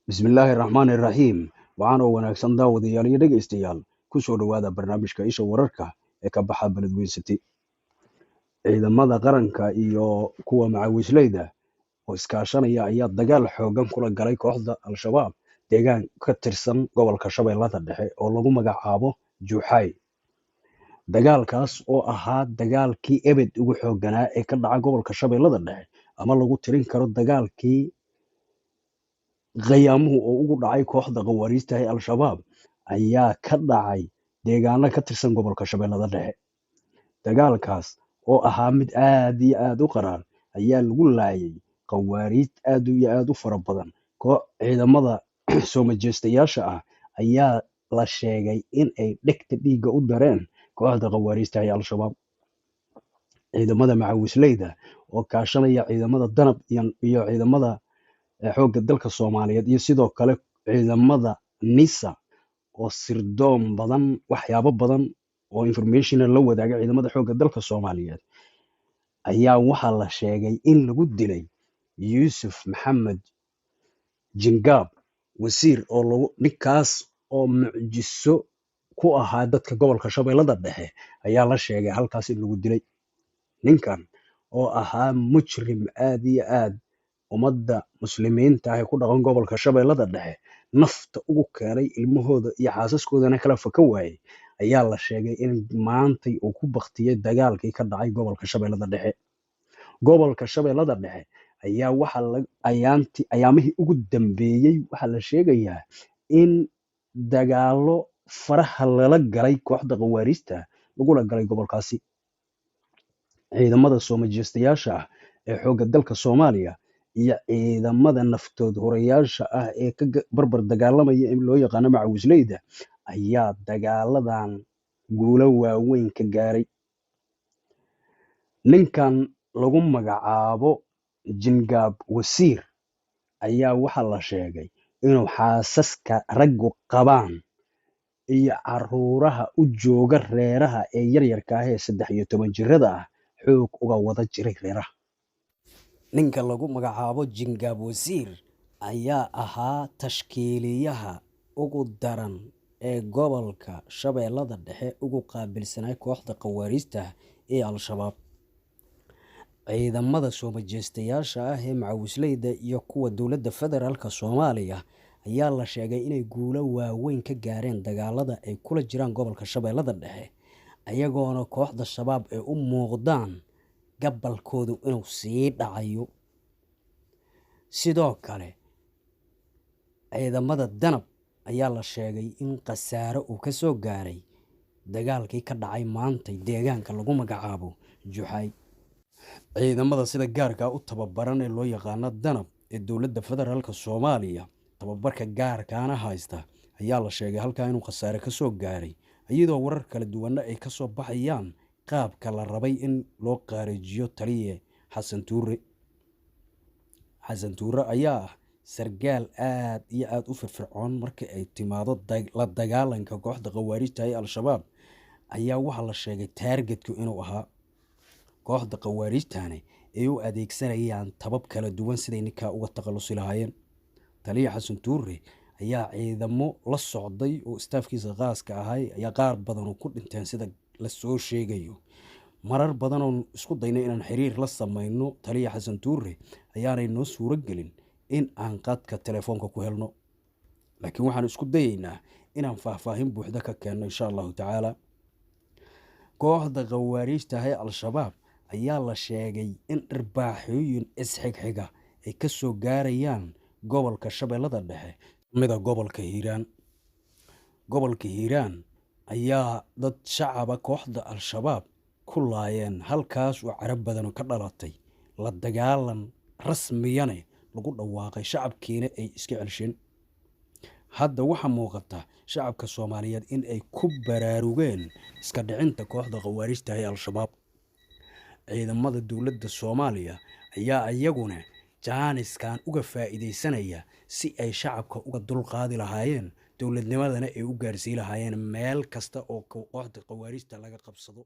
bismillaahi raxmaani raxiim waxaan oo wanaagsan daawadayaal iyo dhegaystayaal ku soo dhowaada barnaamijka isha wararka ee ka baxa beledweyne city. Ciidamada qaranka iyo kuwa macawisleyda oo iskaashanaya ayaa dagaal xoogan kula galay kooxda al-shabaab deegaan ka tirsan gobolka shabeellada dhexe oo lagu magacaabo juuxay. Dagaalkaas oo ahaa dagaalkii ebed ugu xoogganaa ee ka dhaca gobolka shabeellada dhexe ama lagu tirin karo dagaalkii khiyaamuhu oo ugu dhacay kooxda khawaariijta ee al-shabaab ayaa ka dhacay deegaano ka tirsan gobolka shabeellada dhexe. Dagaalkaas oo ahaa mid aad iyo aad u qaraar ayaa lagu laayay khawaariij aad iyo aad u fara badan. Ciidamada soo majeystayaasha ah ayaa la sheegay in ay dhegta dhiigga u dareen kooxda khawaariijta ee al-shabaab. Ciidamada macawisleyda oo kaashanaya ciidamada danab iyo ciidamada xoogga dalka Soomaaliyeed iyo sidoo kale ciidamada NISA oo sirdoon badan waxyaabo badan oo information la wadaaga ciidamada xoogga dalka Soomaaliyeed ayaa waxaa la sheegay in lagu dilay Yuusuf Maxamed Jingaab wasiir oo ninkaas oo mucjiso ku ahaa dadka gobolka shabeellada dhexe ayaa la sheegay halkaas in lagu dilay. Ninkan oo ahaa mujrim aad iyo aad ummadda muslimiinta ah ee ku dhaqan gobolka shabeellada dhexe nafta ugu keenay ilmahooda iyo xaasaskoodana kala faka waayey ayaa la sheegay in maantay uu ku baktiyey dagaalkii ka dhacay gobolka shabeellada dhexe. Gobolka shabeellada dhexe ayaa ayaamihii ugu dambeeyey waxaa la sheegayaa in dagaalo faraha lala galay kooxda khawaariijta lagula galay gobolkaasi. Ciidamada soo majeystayaasha ah ee xoogga dalka Soomaaliya iyo ciidamada naftood horayaasha ah ee ka barbar dagaalamaya in loo yaqaano macawisleyda ayaa dagaaladan guulo waaweyn ka gaaray. Ninkan lagu magacaabo Jingaab wasiir ayaa waxaa la sheegay inuu xaasaska raggu qabaan iyo caruuraha u jooga reeraha ee yaryarka ah ee 13 jirada ah xoog uga wada jiray reeraha. Ninka lagu magacaabo Jingaab wasiir ayaa ahaa tashkiiliyaha ugu daran ee gobolka shabeellada dhexe ugu qaabilsanaa kooxda khawaariijta ee al-shabaab. Ciidamada soo majeystayaasha ah ee macawisleyda iyo kuwa dowladda federaalka Soomaaliya ayaa la sheegay inay guulo waaweyn ka gaareen dagaalada ay kula jiraan gobolka shabeellada dhexe ayagoona kooxda shabaab ay u muuqdaan gabalkoodu inuu sii dhacayo. Sidoo kale ciidamada danab ayaa la sheegay in khasaare uu ka soo gaaray dagaalkii ka dhacay maantay deegaanka lagu magacaabo juuxay. Ciidamada sida gaarka u tababaran ee loo yaqaano danab ee dowladda federaalka Soomaaliya tababarka gaarkaana haysta ayaa la sheegay halkaa inuu khasaare ka soo gaaray iyadoo warar kala duwana ay ka soo baxayaan qaabka la rabay in loo qaarijiyo taliye Xasan Tuure ayaa ah sargaal aad iyo aad u firfircoon marka ay timaado la dagaalanka kooxda khawaariijta ee al-shabaab ayaa waxaa la sheegay taargetku inuu ahaa kooxda khawaariijtani ay u adeegsanayaan tabab kala duwan siday ninkaa uga takhalusi lahaayeen. taliye Xasan Tuure ayaa ciidamo la socday oo staafkiisa khaaska ahay ayaa qaar badan oo ku dhinteen sida la soo sheegayo. marar badan oo isku daynay inaan xiriir la samayno taliye Xasan Tuure ayaanay noo suuro gelin in aan qadka telefoonka ku helno, laakiin waxaan isku dayaynaa inaan faahfaahin buuxda ka keenno insha Allahu tacaala. Kooxda khawaariijta ee al-shabaab ayaa la sheegay in dhirbaaxooyin isxigxiga ay ka soo gaarayaan gobolka shabeellada dhexe mida gobolka Hiiraan. Gobolka Hiiraan ayaa dad shacaba kooxda al-shabaab ku laayeen halkaas oo carab badan ka dhalatay la dagaalan rasmiyane lagu dhawaaqay shacabkiina ay iska celsheen. Hadda waxaa muuqata shacabka Soomaaliyeed in ay ku baraarugeen iska dhicinta kooxda khawaariijta ee al-shabaab. Ciidamada dowladda Soomaaliya ayaa iyaguna jaaniskan uga faa'iideysanaya si ay shacabka uga dulqaadi lahaayeen dowladnimadana ay u gaarsiin lahaayeen meel kasta oo kooxda khawaariijta laga qabsado.